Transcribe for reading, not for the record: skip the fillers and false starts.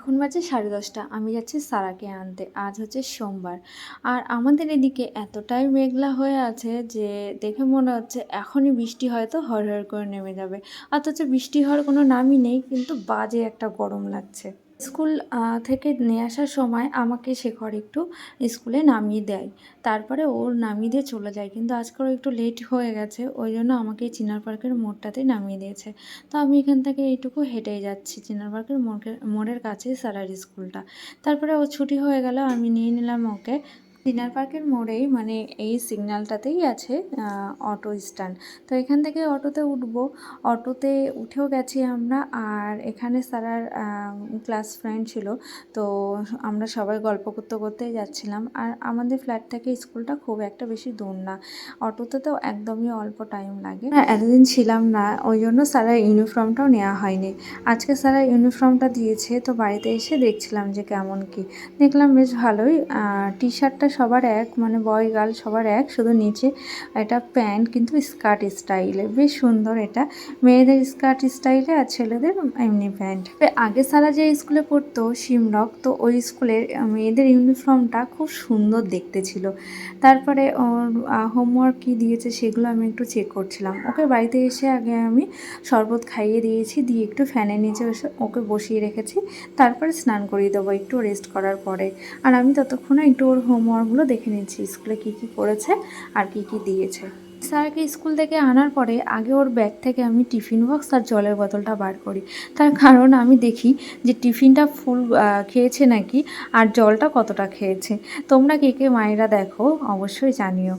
এখন বাজে 10:30। আমি যাচ্ছি সারাকে আনতে। আজ হচ্ছে সোমবার। আর আমাদের এদিকে এতটাই মেঘলা হয়ে আছে যে দেখে মনে হচ্ছে এখনই বৃষ্টি হয়তো হড়হড় করে নেমে যাবে। অথচ বৃষ্টি হওয়ার কোনো নামই নেই, কিন্তু বাজে একটা গরম লাগছে। স্কুল থেকে নিয়ে আসার সময় আমাকে শেখর একটু স্কুলে নামিয়ে দেয়। তারপরে ওর নামিয়ে দিয়ে চলে যায়। কিন্তু আজকে ও একটু লেট হয়ে গেছে, ওই জন্য আমাকে এই চিনার পার্কের মোড়টাতেই নামিয়ে দিয়েছে। তো আমি এখান থেকে এইটুকু হেঁটেই যাচ্ছি, চিনার পার্কের মোড়ের কাছেই স্যারের স্কুলটা। তারপরে ও ছুটি হয়ে গেল, আমি নিয়ে নিলাম ওকে। চিনার পার্কের মোড়েই মানে এই সিগন্যালটাতেই আছে অটো স্ট্যান্ড। তো এখান থেকে অটোতে উঠবো। অটোতে উঠেও গেছি আমরা। আর এখানে স্যারের ক্লাস ফ্রেন্ড ছিল, তো আমরা সবাই গল্প করতে করতেই যাচ্ছিলাম। আর আমাদের ফ্ল্যাট থেকে স্কুলটা খুব একটা বেশি দূর না, অটোতে তো একদমই অল্প টাইম লাগে। এতদিন ছিলাম না, ওই জন্য স্যারের ইউনিফর্মটাও নেওয়া হয়নি। আজকে স্যারের ইউনিফর্মটা দিয়েছে, তো বাড়িতে এসে দেখছিলাম যে কেমন কি। দেখলাম বেশ ভালোই। টি শার্টটা সবার এক, মানে বয় গার্ল সবার এক, শুধু নিচে এটা প্যান্ট কিন্তু স্কার্ট স্টাইলে, বেশ সুন্দর। এটা মেয়েদের স্কার্ট স্টাইলে আর ছেলেদের এমনি প্যান্ট। আগে সারা যে স্কুলে পড়তো শিমরক, তো ওই স্কুলের মেয়েদের ইউনিফর্মটা খুব সুন্দর দেখতে ছিল। তারপরে ওর হোমওয়ার্ক কী দিয়েছে সেগুলো আমি একটু চেক করছিলাম। ওকে বাড়িতে এসে আগে আমি শরবত খাইয়ে দিয়েছি, দিয়ে একটু ফ্যানের নিচে ওকে বসিয়ে রেখেছি। তারপরে স্নান করিয়ে দেবো একটু রেস্ট করার পরে। আর আমি ততক্ষণে একটু ওর হোমওয়ার্কগুলো দেখে নিচ্ছি, স্কুলে কী কী করেছে আর কী কী দিয়েছে। স্যারকে স্কুল থেকে আনার পরে আগে ওর ব্যাগ থেকে আমি টিফিন বক্স আর জলের বোতলটা বার করি। তার কারণ আমি দেখি যে টিফিনটা ফুল খেয়েছে নাকি, আর জলটা কতটা খেয়েছে। তোমরা কে কে মায়েরা দেখো অবশ্যই জানিও।